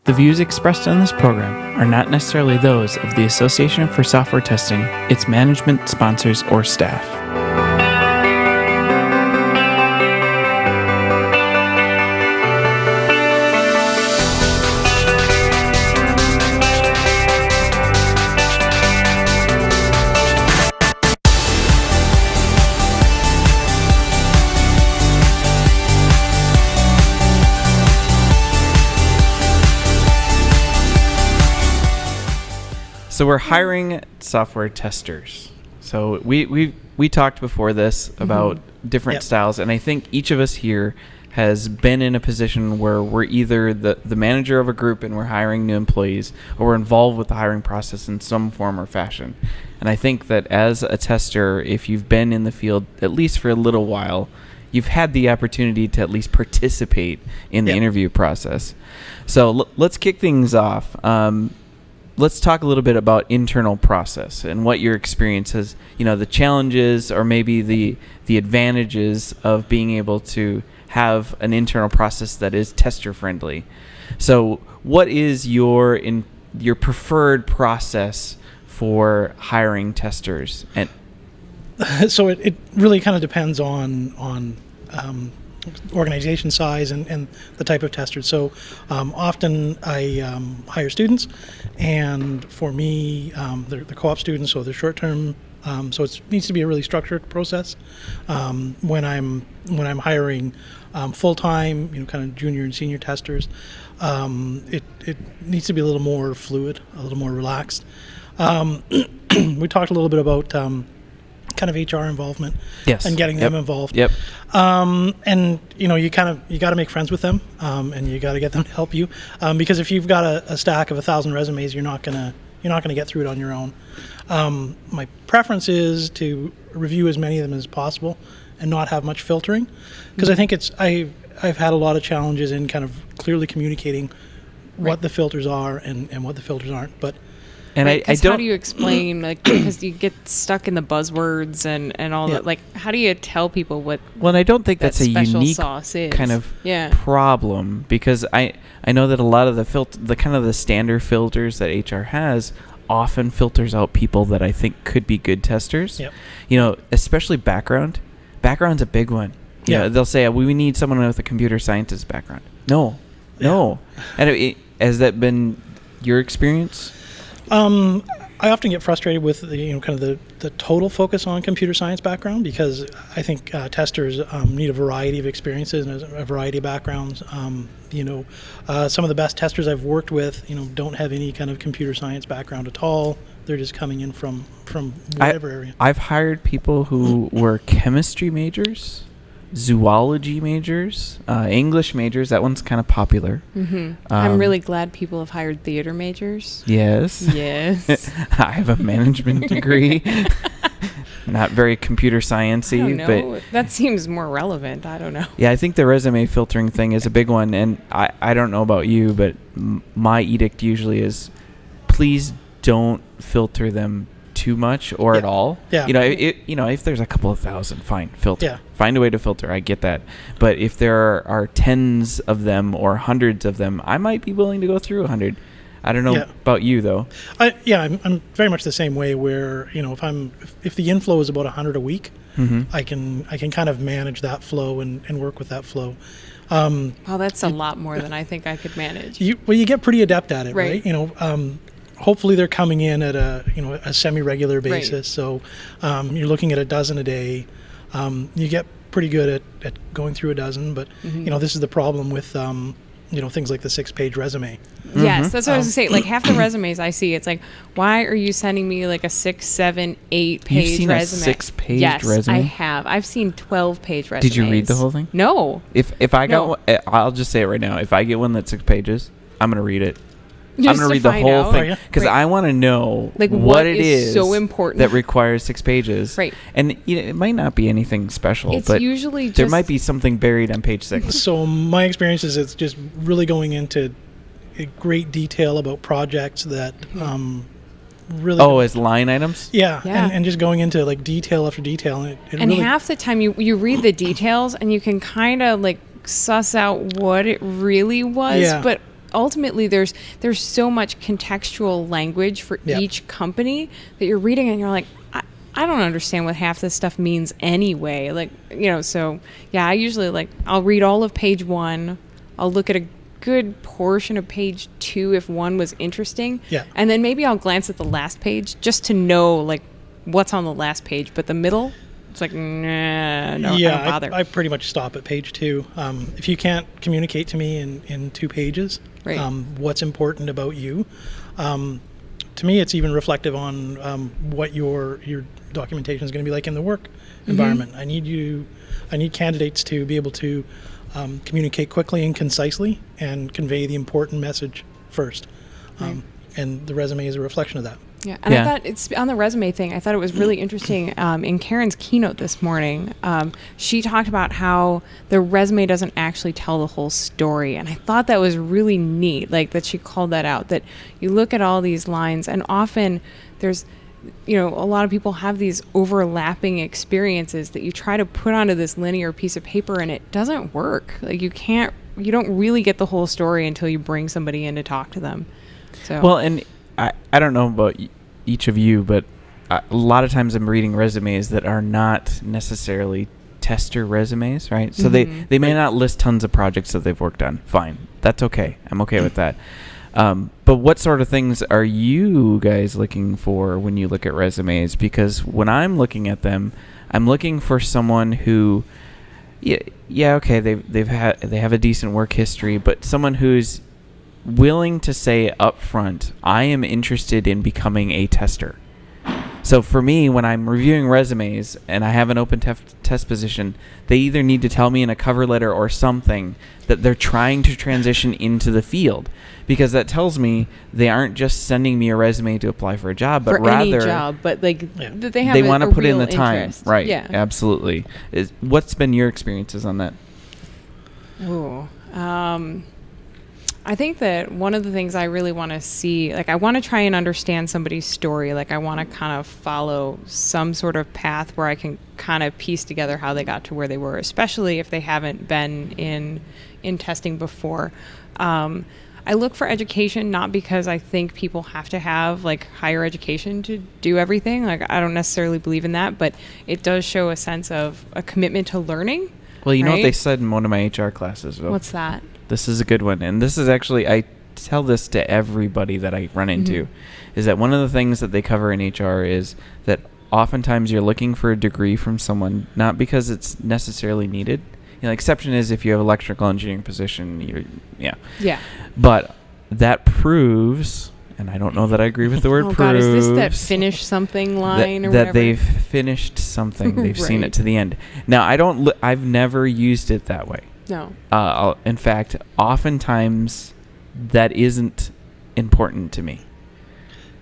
The views expressed on this program are not necessarily those of the Association for Software Testing, its management, sponsors, or staff. So we're hiring software testers. So we talked before this about different styles, and I think each of us here has been in a position where we're either the manager of a group and we're hiring new employees, or we're involved with the hiring process in some form or fashion. And I think that as a tester, if you've been in the field at least for a little while, you've had the opportunity to at least participate in the interview process. So let's kick things off. Let's talk a little bit about internal process and what your experience has, the challenges or maybe the advantages of being able to have an internal process that is tester friendly. So what is your preferred process for hiring testers? And so it really kind of depends on organization size and the type of tester. So often I hire students, and for me, they're co-op students, so they're short-term. So it needs to be a really structured process. When I'm hiring full-time, kind of junior and senior testers, it needs to be a little more fluid, a little more relaxed. We talked a little bit about kind of HR involvement and getting them involved. And you got to make friends with them, and you got to get them to help you, because if you've got a stack of 1,000 resumes, you're not gonna get through it on your own. My preference is to review as many of them as possible and not have much filtering, because I think I've had a lot of challenges in kind of clearly communicating what the filters are and what the filters aren't. But and I don't. How do you explain, because you get stuck in the buzzwords and all that? Like, how do you tell people what? Well, and I don't think that's a unique kind of problem, because I know that a lot of the standard filters that HR has often filters out people that I think could be good testers. Especially background. Background's a big one. They'll say we need someone with a computer scientist background. No. And has that been your experience? I often get frustrated with the total focus on computer science background, because I think testers need a variety of experiences and a variety of backgrounds. Some of the best testers I've worked with, don't have any kind of computer science background at all. They're just coming in from whatever area. I've hired people who were chemistry majors, zoology majors, English majors. That one's kind of popular. I'm really glad people have hired theater majors. Yes. I have a management degree. Not very computer sciencey, but that seems more relevant. I don't know. Yeah, I think the resume filtering thing is a big one, and I don't know about you, but my edict usually is, please don't filter them too much or at all. If there's a couple of thousand, fine, filter. Find a way to filter. I get that. But if there are tens of them or hundreds of them, I might be willing to go through 100. I don't know about you though. I'm very much the same way, where if the inflow is about 100 a week, I can kind of manage that flow and work with that flow. That's a lot more than I think I could manage. You get pretty adept at it, right? Hopefully they're coming in at a semi-regular basis. So you're looking at a dozen a day. You get pretty good at going through a dozen, but this is the problem with things like the 6-page resume. Yes, that's what I was going to say. Like, half the resumes I see, it's like, why are you sending me like a 6, 7, 8 page You've seen resume? A 6-page resume? I have. I've seen 12-page resumes. Did you read the whole thing? No. If I got one, I'll just say it right now. If I get one that's 6 pages, I'm going to read it. Just I'm going to read the whole thing, because I want to know what it is so important that requires 6 pages. Right. And it might not be anything special, it's but usually there might be something buried on page 6. So my experience is it's just really going into great detail about projects that really... as line items? Yeah. And just going into like detail after detail. And really, half the time you read the details and you can kind of like suss out what it really was, but ultimately there's so much contextual language for each company that you're reading, and you're like, I don't understand what half this stuff means anyway. Like, so I usually I'll read all of page 1. I'll look at a good portion of page 2 if one was interesting. Yeah. And then maybe I'll glance at the last page just to know what's on the last page. But the middle, it's like, nah, no, yeah, I don't bother. I pretty much stop at page 2. If you can't communicate to me in 2 pages, right. What's important about you, to me, it's even reflective on what your documentation is going to be like in the work environment. I need candidates to be able to communicate quickly and concisely and convey the important message first. Right. And the resume is a reflection of that. Yeah, and I thought it's on the resume thing. I thought it was really interesting. In Karen's keynote this morning, she talked about how the resume doesn't actually tell the whole story, and I thought that was really neat. That she called that out. That you look at all these lines, and often there's, a lot of people have these overlapping experiences that you try to put onto this linear piece of paper, and it doesn't work. You don't really get the whole story until you bring somebody in to talk to them. So well, and I don't know about each of you, but a lot of times I'm reading resumes that are not necessarily tester resumes, right? So they may not list tons of projects that they've worked on. Fine. That's okay. I'm okay with that. But what sort of things are you guys looking for when you look at resumes? Because when I'm looking at them, I'm looking for someone who, okay, they have a decent work history, but someone who's willing to say up front, I am interested in becoming a tester. So for me, when I'm reviewing resumes and I have an open test position, they either need to tell me in a cover letter or something that they're trying to transition into the field, because that tells me they aren't just sending me a resume to apply for a job, but for rather any job, but that they want to put in the time. Interest. Right. Yeah. Absolutely. What's been your experiences on that? Oh, I think that one of the things I really want to see, I want to try and understand somebody's story. I want to kind of follow some sort of path where I can kind of piece together how they got to where they were, especially if they haven't been in testing before. I look for education, not because I think people have to have higher education to do everything. I don't necessarily believe in that, but it does show a sense of a commitment to learning. Well, you know what they said in one of my HR classes? Though? What's that? This is a good one. And this is actually, I tell this to everybody that I run into, is that one of the things that they cover in HR is that oftentimes you're looking for a degree from someone, not because it's necessarily needed. Exception is if you have an electrical engineering position, Yeah. But that proves, and I don't know that I agree with the word proves. God, is this that finish something line or whatever? That they've finished something. They've seen it to the end. Now, I've never used it that way. No. In fact, oftentimes that isn't important to me,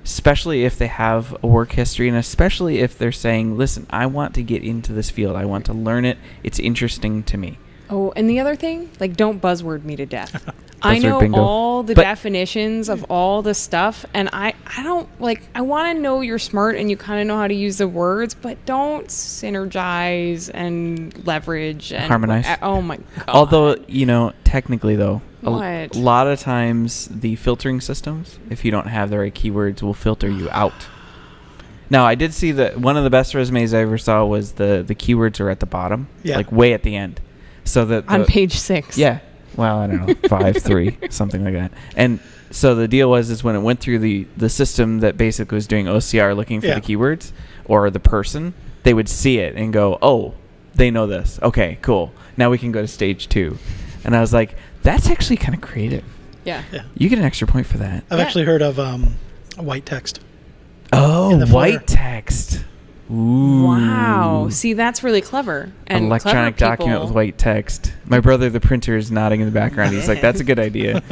especially if they have a work history, and especially if they're saying, listen, I want to get into this field. I want to learn it. It's interesting to me. Oh, and the other thing, don't buzzword me to death. I know bingo. all the definitions of all the stuff, and I don't I want to know you're smart and you kind of know how to use the words, but don't synergize and leverage and harmonize. Oh my God. Although, technically though, a lot of times the filtering systems, if you don't have the right keywords, will filter you out. Now, I did see that one of the best resumes I ever saw was the keywords are at the bottom, way at the end. So that on page 6. Yeah. Well, I don't know, 5, 3, something like that. And so the deal is when it went through the system that basically was doing OCR looking for the keywords or the person, they would see it and go, oh, they know this. Okay, cool. Now we can go to stage 2. And I was like, that's actually kind of creative. Yeah. You get an extra point for that. I've actually heard of white text. Oh, white text. Ooh. Wow. See, that's really clever. And electronic document with white text. My brother, the printer, is nodding in the background. He's like, that's a good idea.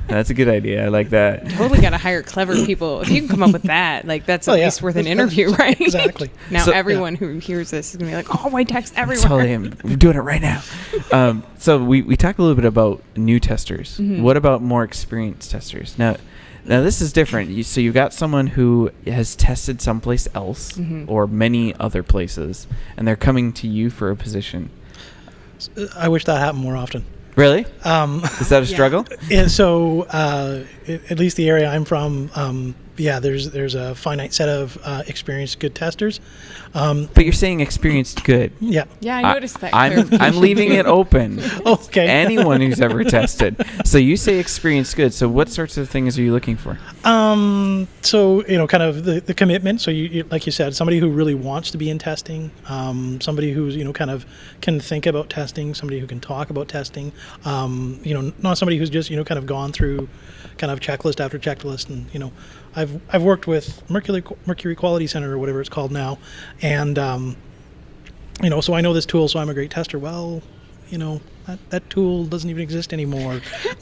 That's a good idea. I like that. Totally got to hire clever people. If you can come up with that, that's at least worth an interview, right? Exactly. Now everyone who hears this is going to be like, oh, white text everywhere. Totally. I'm doing it right now. So we talked a little bit about new testers. What about more experienced testers? Now this is different. So you've got someone who has tested someplace else or many other places, and they're coming to you for a position. I wish that happened more often. Really? Is that a struggle? And so, at least the area I'm from, there's a finite set of experienced good testers. But you're saying experienced good. Yeah. Yeah, I noticed that. I'm leaving it open. Okay. Anyone who's ever tested. So you say experienced good. So what sorts of things are you looking for? So, kind of the commitment. So you like you said, somebody who really wants to be in testing, somebody who's, kind of can think about testing, somebody who can talk about testing, not somebody who's just, kind of gone through kind of checklist after checklist. And, I've worked with Mercury Quality Center or whatever it's called now. And, so I know this tool, so I'm a great tester. Well, that tool doesn't even exist anymore.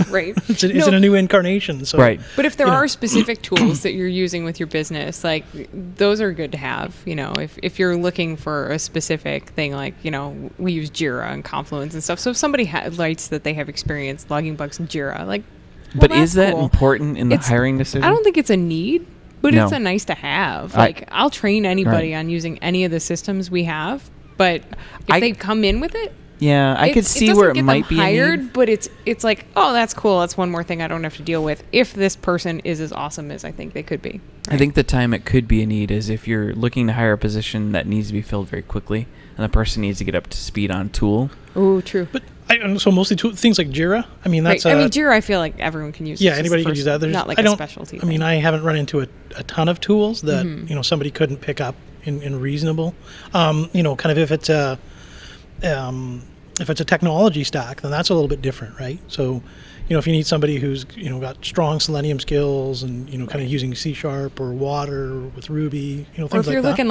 Right. It's in a new incarnation. So, right. But if there are specific tools that you're using with your business, like those are good to have. If you're looking for a specific thing, like, we use Jira and Confluence and stuff. So if somebody writes that they have experience logging bugs in Jira, like, but is that important in the hiring decision? I don't think it's a need, but No. it's a nice to have. Like, I'll train anybody on using any of the systems we have, but if they come in with it, yeah, I could see where it might be hired, a need. but it's like, oh, that's cool. That's one more thing I don't have to deal with if this person is as awesome as I think they could be. I think the time it could be a need is if you're looking to hire a position that needs to be filled very quickly, and the person needs to get up to speed on tool. Oh, true. But so mostly things like Jira. I mean, that's. Right. Jira, I feel like everyone can use. Yeah, anybody can use that. There's not like a specialty. I mean, I haven't run into a ton of tools that somebody couldn't pick up in reasonable. Kind of if it's a technology stack, then that's a little bit different, right? So, if you need somebody who's got strong Selenium skills and kind of using C# or Water with Ruby, things like that. Or if you're looking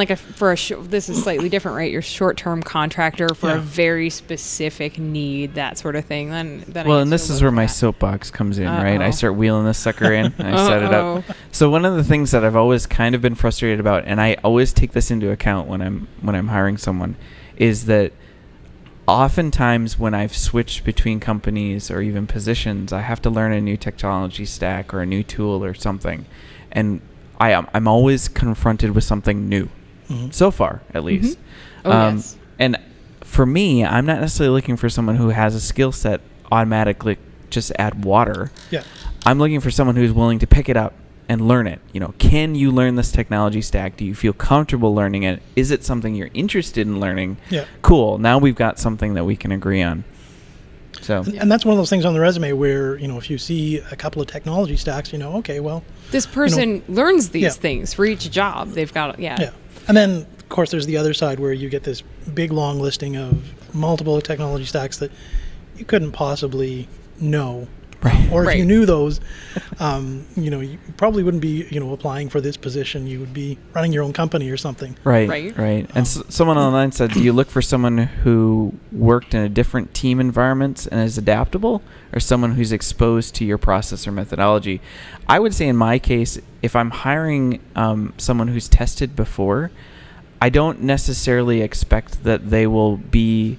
this is slightly different, right? Your short-term contractor for a very specific need, that sort of thing. Then well, and this is where my soapbox comes in, right? I start wheeling this sucker in, and I set it up. So one of the things that I've always kind of been frustrated about, and I always take this into account when I'm hiring someone, is that oftentimes when I've switched between companies or even positions, I have to learn a new technology stack or a new tool or something, and I'm always confronted with something new. So far, at least. Yes. And for me, I'm not necessarily looking for someone who has a skill set automatically just add Water. Yeah. I'm looking for someone who's willing to pick it up and learn it. Can you learn this technology stack? Do you feel comfortable learning it? Is it something you're interested in learning? Yeah. Cool. Now we've got something that we can agree on. So, and that's one of those things on the resume where, if you see a couple of technology stacks, okay, well, this person learns these things for each job. They've got, Yeah. And then, of course, there's the other side where you get this big, long listing of multiple technology stacks that you couldn't possibly know. Right. Or if you knew those, you probably wouldn't be, applying for this position. You would be running your own company or something. Right. And someone online said, do you look for someone who worked in a different team environment and is adaptable, or someone who's exposed to your process or methodology? I would say in my case, if I'm hiring someone who's tested before, I don't necessarily expect that they will be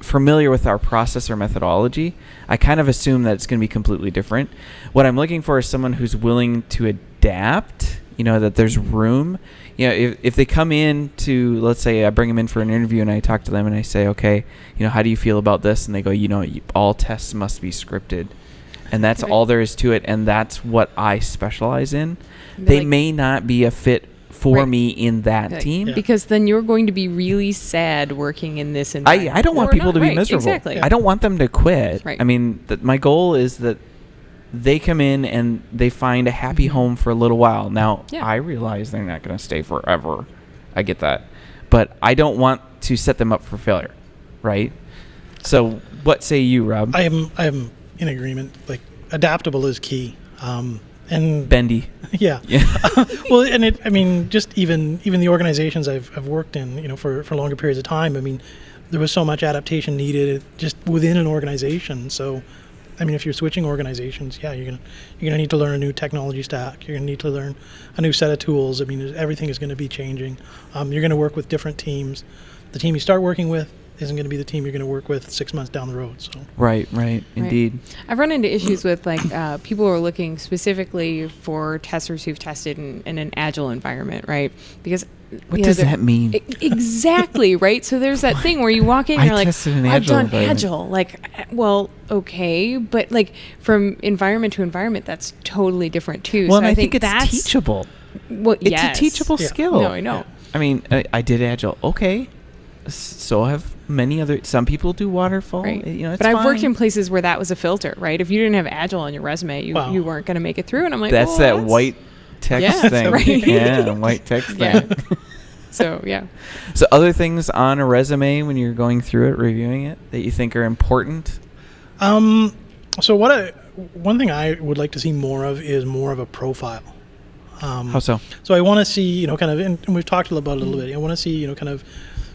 familiar with our process or methodology. I kind of assume that it's going to be completely different. What I'm looking for is someone who's willing to adapt, that there's room. If they come in to, let's say I bring them in for an interview and I talk to them and I say, okay, how do you feel about this? And they go, all tests must be scripted. And that's all there is to it. And that's what I specialize in. They may not be a fit for me in that team. Because then you're going to be really sad working in this environment. I don't want people to be miserable. Exactly. I don't want them to quit. Right. I mean, my goal is that they come in and they find a happy home for a little while. Now, I realize they're not going to stay forever. I get that. But I don't want to set them up for failure, right? So what say you, Rob? I'm in agreement. Like, adaptable is key. And bendy. Yeah. Well, and just even the organizations I've worked in, for longer periods of time, there was so much adaptation needed just within an organization. So, if you're switching organizations, you're gonna need to learn a new technology stack. You're gonna need to learn a new set of tools. Everything is going to be changing. You're going to work with different teams. The team you start working with isn't going to be the team you're going to work with 6 months down the road. So Right, indeed. I've run into issues with people who are looking specifically for testers who've tested in an agile environment, right? Because What does that mean? Exactly, right? So there's that thing where you walk in and you're like, I've done agile. Like, well, okay, but like from environment to environment, that's totally different too. Well, so and I think that's it's teachable. Well, It's yes. a teachable skill. No, I know. I mean, I did agile. Okay. So have many other. Some people do waterfall. Right. It's but I've worked fine. in places where that was a filter, right? If you didn't have agile on your resume, you weren't going to make it through. And I'm like, that's that white text thing. Right. Yeah, white text thing. So, yeah. So other things on a resume when you're going through it, reviewing it, that you think are important? So one thing I would like to see more of is more of a profile. How so? So I want to see, kind of, and we've talked about it a little bit. I want to see, kind of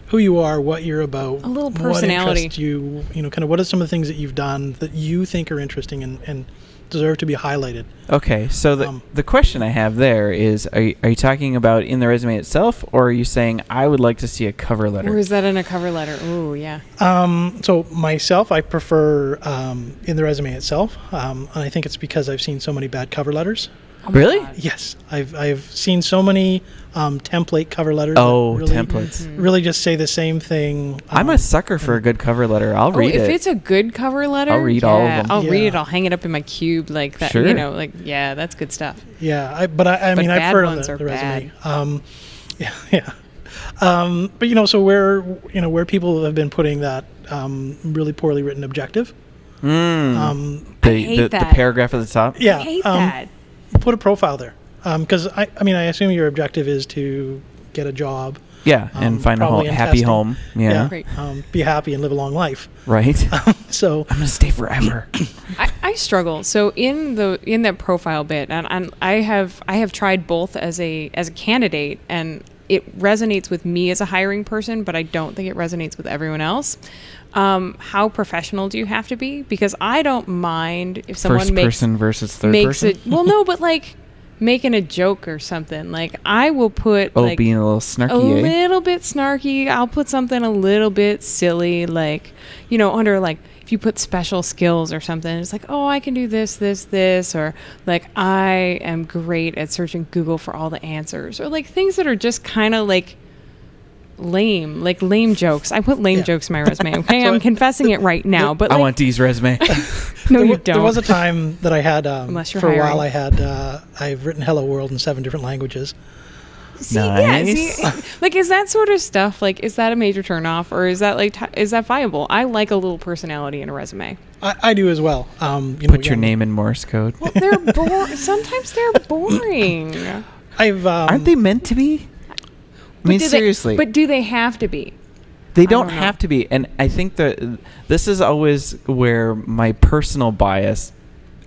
who you are, what you're about, a little personality. What interests you, kind of what are some of the things that you've done that you think are interesting and deserve to be highlighted. Okay, so the question I have there is, are you talking about in the resume itself, or are you saying I would like to see a cover letter? Or is that in a cover letter? Ooh, yeah. So myself, I prefer in the resume itself, and I think it's because I've seen so many bad cover letters. Oh my Really? God. Yes, I've seen so many template cover letters. Oh, that really, templates. really just say the same thing. I'm a sucker for a good cover letter. I'll read it. If it's a good cover letter, I'll read all of them. I'll read Yeah. it. I'll hang it up in my cube like that. Sure. That's good stuff. Yeah, but I mean, I've bad heard on ones the are resume. Yeah. But so where people have been putting that really poorly written objective. The hate that. paragraph at the top. Yeah, I hate that. put a profile there. Because I assume your objective is to get a job. Yeah, and find a probably in happy testing. home. Yeah. Right. Be happy and live a long life. Right. So I'm gonna stay forever. I struggle. So in that profile bit, and I have tried both as a candidate, and it resonates with me as a hiring person, but I don't think it resonates with everyone else. How professional do you have to be? Because I don't mind if someone First person versus third makes person. it. Well, no, but like making a joke or something. Like I will put Being a little snarky. a little bit snarky. I'll put something a little bit silly, like under like if you put special skills or something, it's like, oh, I can do this, or like I am great at searching Google for all the answers, or like things that are just kind of like lame jokes. I put lame jokes in my resume. Okay, So I'm confessing it right now. But I want Dee's resume. no, you don't. There was a time that I had Unless you're for a while. hiring. I've written "Hello World" in 7 different languages. Nice. Like, is that sort of stuff, like, is that a major turnoff, or is that like, is that viable? I like a little personality in a resume. I do as well. Put your name in Morse code. Well, they're sometimes they're boring. Aren't they meant to be? I mean, seriously. But do they have to be? They don't don't know. have to be. And I think that this is always where my personal bias,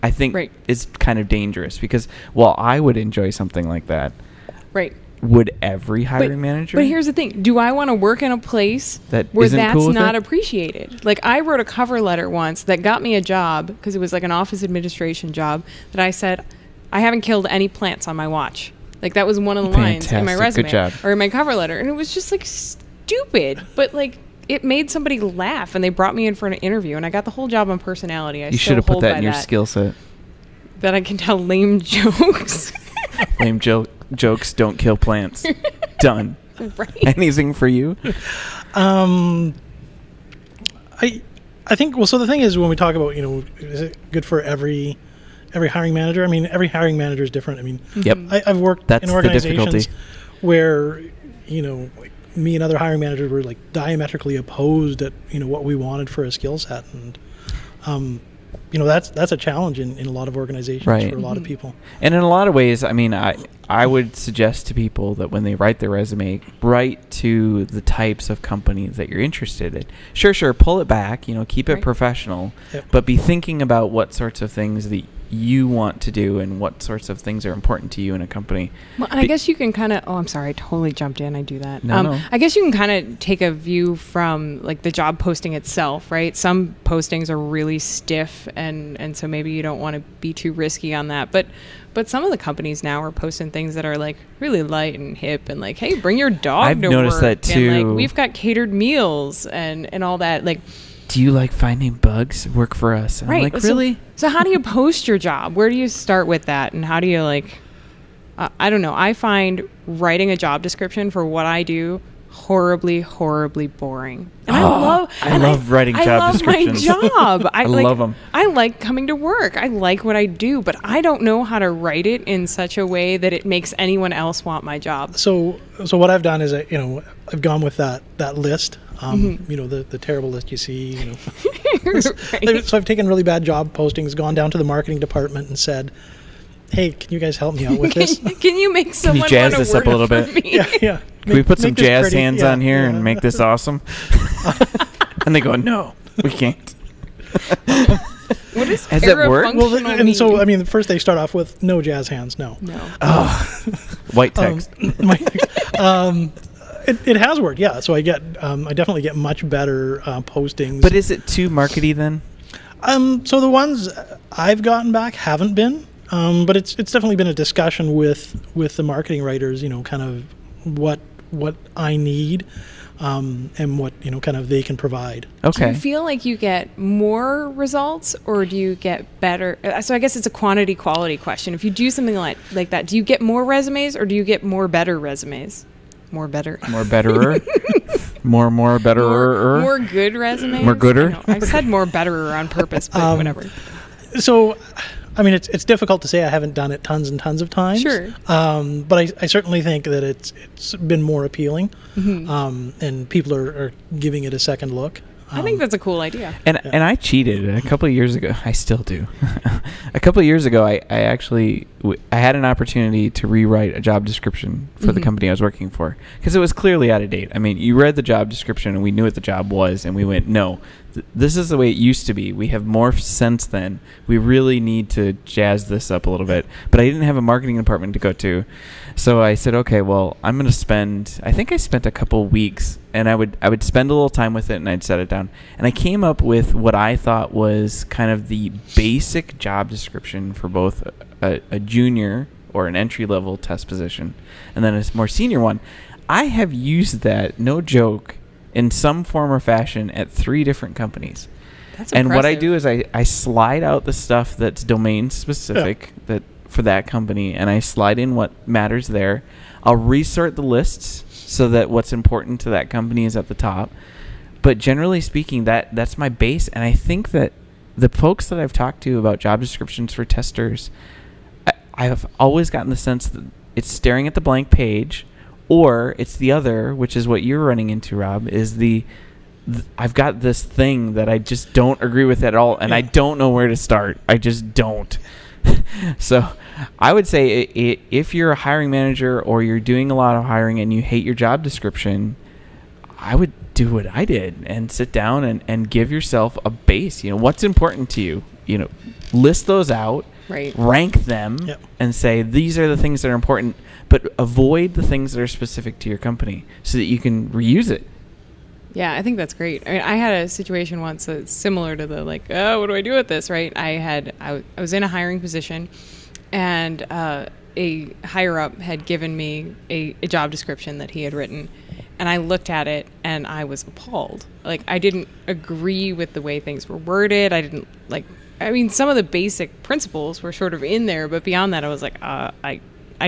I think, Right. is kind of dangerous. Because while I would enjoy something like that, Right. would every hiring manager? But here's the thing. Do I want to work in a place That where isn't that's cool with not it? appreciated? Like, I wrote a cover letter once that got me a job because it was like an office administration job that I said, I haven't killed any plants on my watch. Like, that was one of the lines in my Fantastic. resume Good job. or in my cover letter. And it was just like stupid. But like, it made somebody laugh, and they brought me in for an interview, and I got the whole job on personality. You should have put that in your skill set. That I can tell lame jokes. Lame jokes don't kill plants. Done. Right. Anything for you? I think, well, so the thing is, when we talk about, is it good for every hiring manager? I mean, every hiring manager is different. I mean, Yep. I've worked That's in the organizations difficulty. where, like me and other hiring managers were like diametrically opposed at, what we wanted for a skill set. And, that's a challenge in a lot of organizations Right. for a lot of people. And in a lot of ways, I mean, I would suggest to people that when they write their resume, write to the types of companies that you're interested in. Sure, pull it back, keep it Right. professional, Yep. but be thinking about what sorts of things that you want to do and what sorts of things are important to you in a company. Well, and I guess you can kind of, I'm sorry, I totally jumped in. I do that. No. I guess you can kind of take a view from like the job posting itself, right? Some postings are really stiff and so maybe you don't want to be too risky on that. But some of the companies now are posting things that are like really light and hip and like, hey, bring your dog I've to noticed work. that too. And like we've got catered meals and all that. Like, do you like finding bugs? Work for us. And right. I'm like, really? So how do you post your job? Where do you start with that? And how do you like, I don't know. I find writing a job description for what I do horribly boring. And I love writing job descriptions. I love my job. I love them. I like coming to work. I like what I do, but I don't know how to write it in such a way that it makes anyone else want my job. So what I've done is, I've gone with that list. The terrible list you see. Right. So I've taken really bad job postings, gone down to the marketing department, and said, "Hey, can you guys help me out with this? Can you make someone jazz want to this work up a little for bit? me?" Yeah. Can we put some make this jazz pretty. hands on here and make this awesome? And they go, no, we can't. What is Has it worked? Well, parafunctional and so mean? first they start off with no jazz hands, no. White text. It has worked, yeah. So I definitely get much better postings. But is it too markety then? So the ones I've gotten back haven't been, but it's definitely been a discussion with the marketing writers. Kind of what I need, and what kind of they can provide. Okay. Do you feel like you get more results or do you get better? So I guess it's a quality question. If you do something like that, do you get more resumes or do you get more better resumes? More better. More betterer. more betterer. More good resumes. More gooder. I said more betterer on purpose, but whatever. So, it's difficult to say. I haven't done it tons and tons of times. Sure. But I certainly think that it's been more appealing, and people are giving it a second look. I think that's a cool idea. And I cheated a couple of years ago. I still do. A couple of years ago, I actually I had an opportunity to rewrite a job description for the company I was working for because it was clearly out of date. I mean, you read the job description and we knew what the job was, and we went, no, this is the way it used to be. We have morphed since then. We really need to jazz this up a little bit. But I didn't have a marketing department to go to. So I said, okay, well, I'm going to spend, I think I spent a couple weeks, and I would spend a little time with it, and I'd set it down. And I came up with what I thought was kind of the basic job description for both a junior or an entry-level test position, and then a more senior one. I have used that, no joke, in some form or fashion at 3 different companies. That's and what I impressive. do is I slide out the stuff that's domain specific that for that company, and I slide in what matters there. I'll resort the lists so that what's important to that company is at the top. But generally speaking, that's my base, and I think that the folks that I've talked to about job descriptions for testers, I've always gotten the sense that it's staring at the blank page, or it's the other, which is what you're running into, Rob, is I've got this thing that I just don't agree with at all, and I don't know where to start. I just don't. So I would say if you're a hiring manager or you're doing a lot of hiring and you hate your job description, I would do what I did and sit down and give yourself a base. What's important to you? List those out, right. Rank them, and say these are the things that are important, but avoid the things that are specific to your company so that you can reuse it. Yeah, I think that's great. I mean, I had a situation once that's similar to the what do I do with this, right? I was in a hiring position, and a higher up had given me a job description that he had written, and I looked at it and I was appalled. I didn't agree with the way things were worded. I didn't some of the basic principles were sort of in there, but beyond that, I was I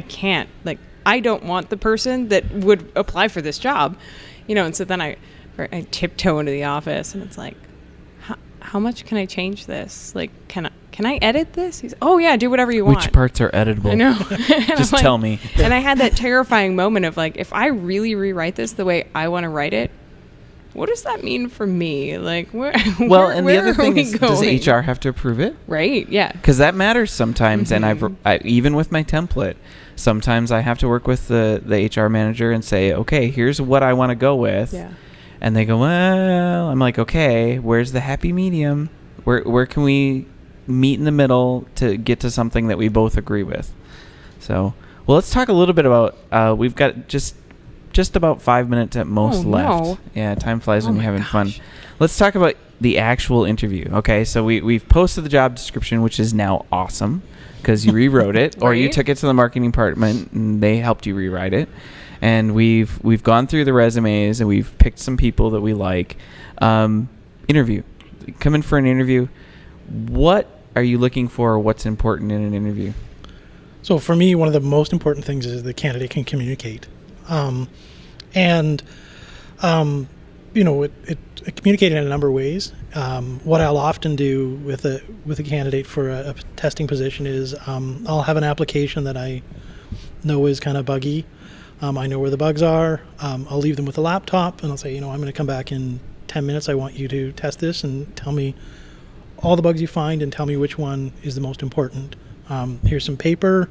can't. I don't want the person that would apply for this job, and so then I tiptoe into the office, and it's how much can I change this? Can I edit this? He's, oh yeah, do whatever you want. Which parts are editable? I know. Just tell me. And I had that terrifying moment of if I really rewrite this the way I want to write it, what does that mean for me? Where? Well, and the other thing is, going? does HR have to approve it? Right. Yeah. Because that matters sometimes, and I even with my template, sometimes I have to work with the HR manager and say, okay, here's what I want to go with. Yeah. And they go, well, I'm like, okay, where's the happy medium? Where can we meet in the middle to get to something that we both agree with. So, well, let's talk a little bit about, we've got just about 5 minutes at most left. No. Yeah, time flies when you're having fun. Gosh. Let's talk about the actual interview. Okay, so we've posted the job description, which is now awesome because you rewrote it, or you Right? took it to the marketing department and they helped you rewrite it. And we've gone through the resumes and we've picked some people that we like. Interview. Come in for an interview. What are you looking for? What's important in an interview? So for me, one of the most important things is the candidate can communicate. It communicated in a number of ways. What I'll often do with a candidate for a testing position is I'll have an application that I know is kind of buggy. I know where the bugs are. I'll leave them with a laptop and I'll say, I'm going to come back in 10 minutes. I want you to test this and tell me all the bugs you find and tell me which one is the most important. Here's some paper.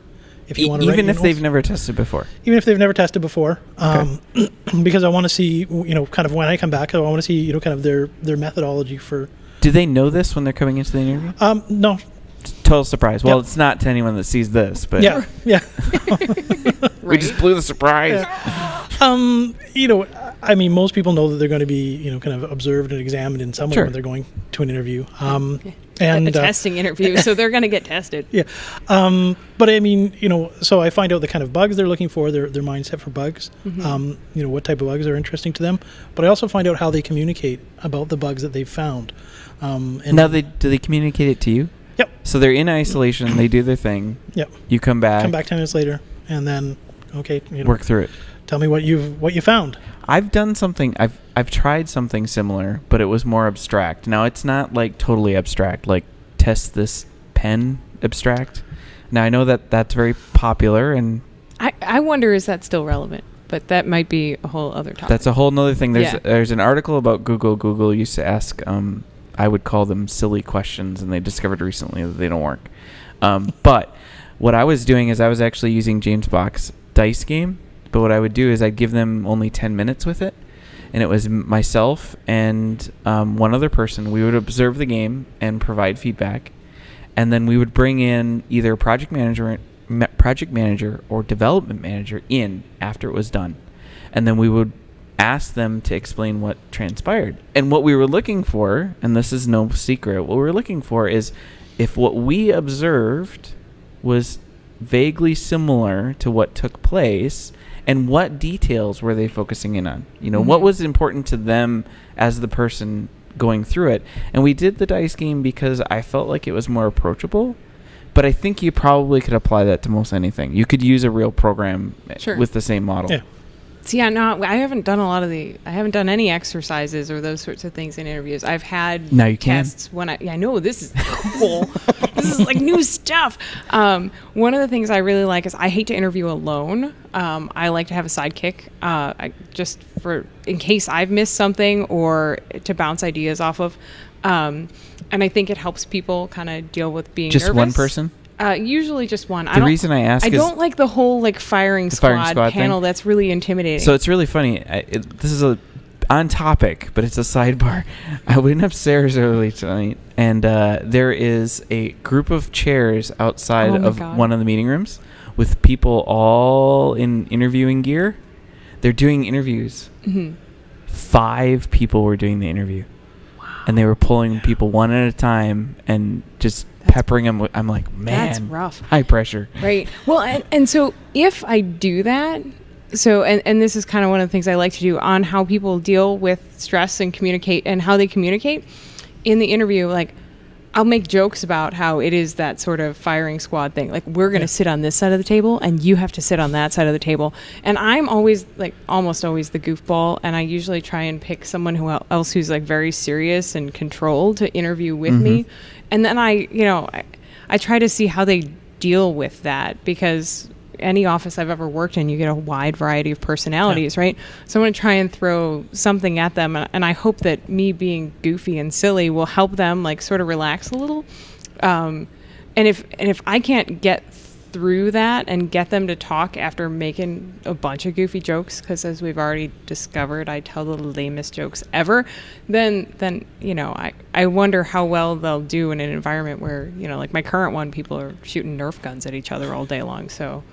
If you want to even if they've never tested before. Even if they've never tested before, Okay. because I want to see, kind of when I come back, I want to see, kind of their methodology for. Do they know this when they're coming into the interview? No. Total surprise. Well, Yep. It's not to anyone that sees this, but Yeah. we just blew the surprise. Most people know that they're going to be, kind of observed and examined in some way Sure. when they're going to an interview. And a testing interview, so they're going to get tested. Yeah. So I find out the kind of bugs they're looking for, their mindset for bugs, what type of bugs are interesting to them. But I also find out how they communicate about the bugs that they've found. And Now, do they communicate it to you? Yep. So they're in isolation. They do their thing. Yep. You come back. 10 minutes later, and then, okay, Work through it. tell me what you found. I've done something. I've tried something similar, but it was more abstract. Now it's not like totally abstract, like test this pen abstract. Now I know that that's very popular, and I wonder, is that still relevant? But that might be a whole other topic. that's a whole nother thing. Yeah. There's an article about Google. Google used to ask, I would call them silly questions, and they discovered recently that they don't work. But what I was doing is I was actually using James Bach's dice game. But what I would do is I'd give them only 10 minutes with it. And it was myself and one other person. We would observe the game and provide feedback. And then we would bring in either a project manager or development manager in after it was done. And then we would ask them to explain what transpired. And what we were looking for, and this is no secret, what we were looking for is if what we observed was vaguely similar to what took place, and what details were they focusing in on? What was important to them as the person going through it? And we did the dice game because I felt like it was more approachable. But I think you probably could apply that to most anything. You could use a real program with the same model. Yeah. See, I haven't done I haven't done any exercises or those sorts of things in interviews. I've had Now you can. tests when I know this is cool. This is like new stuff. One of the things I really like is I hate to interview alone. I like to have a sidekick, just for in case I've missed something or to bounce ideas off of. And I think it helps people kind of deal with being Just nervous. one person? Usually just one. The reason I ask is... I don't like the whole firing squad panel. Thing. That's really intimidating. So it's really funny. This is on topic, but it's a sidebar. I went upstairs early tonight, and there is a group of chairs outside of one of the meeting rooms with people all in interviewing gear. They're doing interviews. Mm-hmm. 5 people were doing the interview. Wow. And they were pulling people one at a time and just peppering them. I'm like, man, that's rough. High pressure. Right. Well, and so if I do that, and this is kind of one of the things I like to do on how people deal with stress and communicate and how they communicate in the interview, I'll make jokes about how it is that sort of firing squad thing. We're going to sit on this side of the table and you have to sit on that side of the table. And I'm always almost always the goofball. And I usually try and pick someone else who's very serious and controlled to interview with me. And then I try to see how they deal with that, because any office I've ever worked in, you get a wide variety of personalities, right? So I'm going to try and throw something at them, and I hope that me being goofy and silly will help them sort of relax a little. And if I can't get through that and get them to talk after making a bunch of goofy jokes, because as we've already discovered, I tell the lamest jokes ever, then I wonder how well they'll do in an environment where, like my current one, people are shooting Nerf guns at each other all day long. So,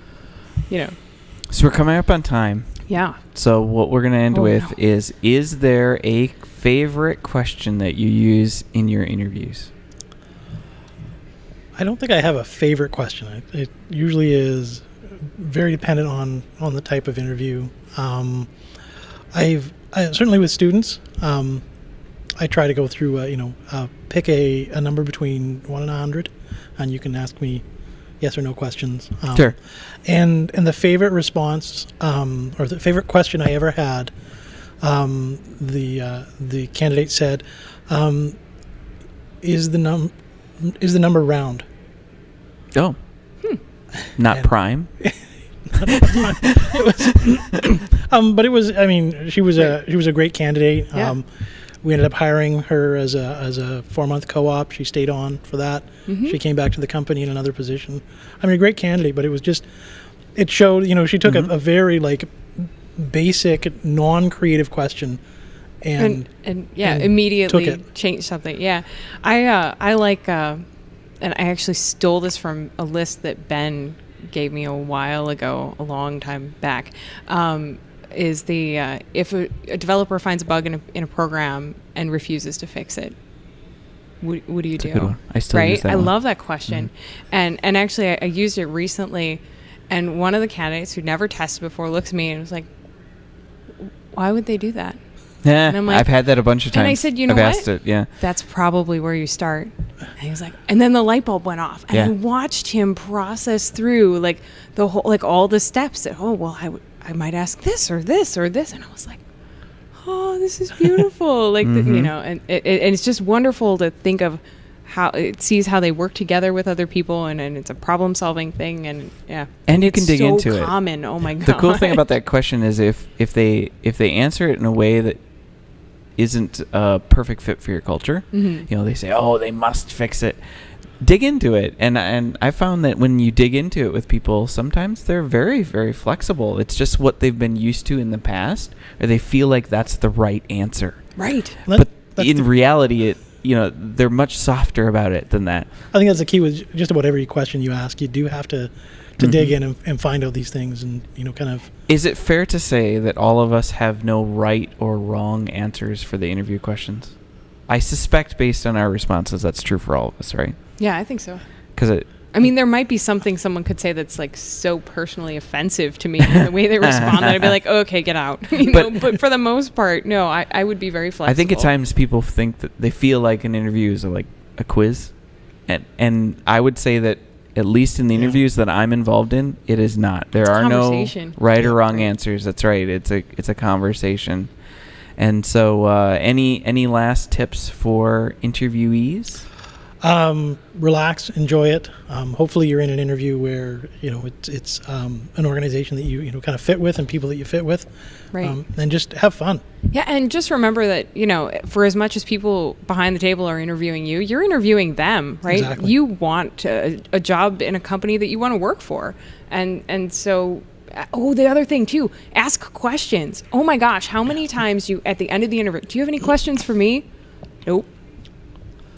So we're coming up on time. Yeah. So what we're going to end with is there a favorite question that you use in your interviews? I don't think I have a favorite question. It usually is very dependent on the type of interview. I certainly with students, I try to go through, pick a number between 1 and 100, and you can ask me yes or no questions. Sure. And the favorite response, or the favorite question I ever had, the candidate said, "Is the number round?" Oh. Not prime. But it was. I mean, she was a great candidate. Yeah. We ended up hiring her as a 4-month co-op. She stayed on for that. Mm-hmm. She came back to the company in another position. I mean, a great candidate, but it was just, it showed, she took a very basic, non-creative question and immediately changed something. Yeah. I like, and I actually stole this from a list that Ben gave me a while ago, a long time back, is the if a developer finds a bug in a program and refuses to fix it, what do you do? Good one. I still use that I one. love that question. Mm-hmm. And actually I used it recently, and one of the candidates who never tested before looks at me and was like, why would they do that? Yeah, and I'm like, I've had that a bunch of times. And I said, I've what? asked it, yeah. That's probably where you start. And he was like, and then the light bulb went off. And I watched him process through the whole, all the steps that, I might ask this or this or this. And I was like, oh, this is beautiful. Mm-hmm. And it's just wonderful to think of how it sees how they work together with other people, and it's a problem solving thing. And and you can dig into it. It's so common. Oh my God. The cool thing about that question is if they answer it in a way that isn't a perfect fit for your culture, mm-hmm. They say, oh, they must fix it. Dig into it. And I found that when you dig into it with people, sometimes they're very, very flexible. It's just what they've been used to in the past, or they feel like that's the right answer. Right. But in reality, they're much softer about it than that. I think that's the key with just about every question you ask. You do have to mm-hmm. dig in and find out these things and, kind of... Is it fair to say that all of us have no right or wrong answers for the interview questions? I suspect based on our responses, that's true for all of us, right? Yeah, I think so. Because there might be something someone could say that's so personally offensive to me in the way they respond that I'd be like, oh, okay, get out. But for the most part, no, I would be very flexible. I think at times people think that they feel like an interview is like a quiz. And I would say that at least in the interviews that I'm involved in, it is not. There are no right or wrong answers. That's right. It's a conversation. And so any last tips for interviewees? Relax, enjoy it. Hopefully you're in an interview where, it's an organization that you kind of fit with and people that you fit with. Right. And just have fun. Yeah, and just remember that, for as much as people behind the table are interviewing you, you're interviewing them, right? Exactly. You want a job in a company that you want to work for. And so, the other thing too, ask questions. Oh my gosh, how many times at the end of the interview, do you have any questions for me? Nope.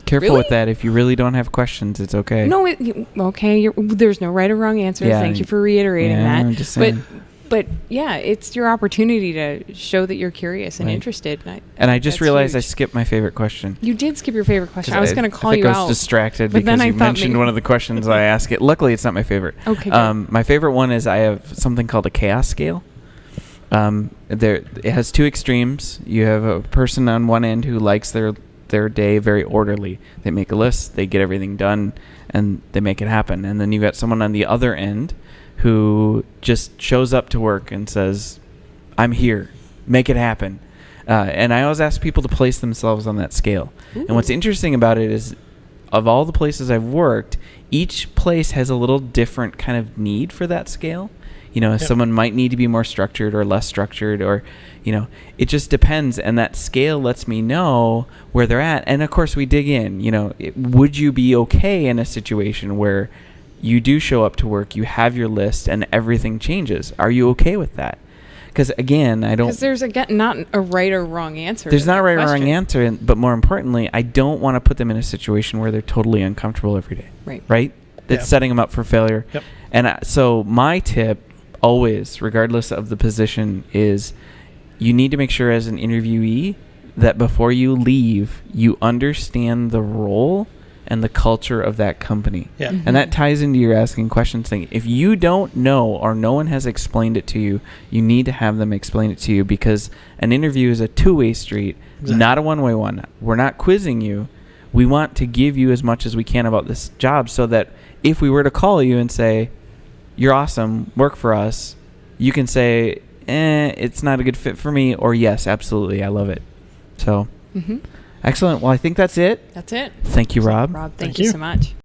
Careful with that. If you really don't have questions, it's okay. No, there's no right or wrong answer. Yeah, Thank you for reiterating that. I'm just saying. But yeah, it's your opportunity to show that you're curious and interested. And I just realized I skipped my favorite question. You did skip your favorite question. I was going to call you out. I was distracted but because you mentioned one of the questions I ask it. Luckily, it's not my favorite. Okay. My favorite one is I have something called a chaos scale. It has two extremes. You have a person on one end who likes their day very orderly. They make a list, they get everything done, and they make it happen. And then you got someone on the other end who just shows up to work and says, I'm here, make it happen. And I always ask people to place themselves on that scale. Ooh. And what's interesting about it is, of all the places I've worked, each place has a little different kind of need for that scale. Someone might need to be more structured or less structured, or, it just depends. And that scale lets me know where they're at. And of course we dig in, would you be okay in a situation where you do show up to work, you have your list, and everything changes. Are you okay with that? Because again, I don't. Because there's not a right or wrong answer. There's to not a that right or question. wrong answer, but more importantly, I don't want to put them in a situation where they're totally uncomfortable every day. Right. Right? It's Yeah. setting them up for failure. Yep. And so my tip, always, regardless of the position, is you need to make sure as an interviewee that before you leave, you understand the role and the culture of that company. Yeah. Mhm. And that ties into your asking questions thing. If you don't know or no one has explained it to you, you need to have them explain it to you, because an interview is a two-way street, Exactly. not a one-way one. We're not quizzing you. We want to give you as much as we can about this job so that if we were to call you and say, you're awesome, work for us, you can say, it's not a good fit for me, or yes, absolutely, I love it. So, Mm-hmm. excellent. Well, I think that's it. That's it. Thank you, Rob. Rob, Thank thank you you. so much.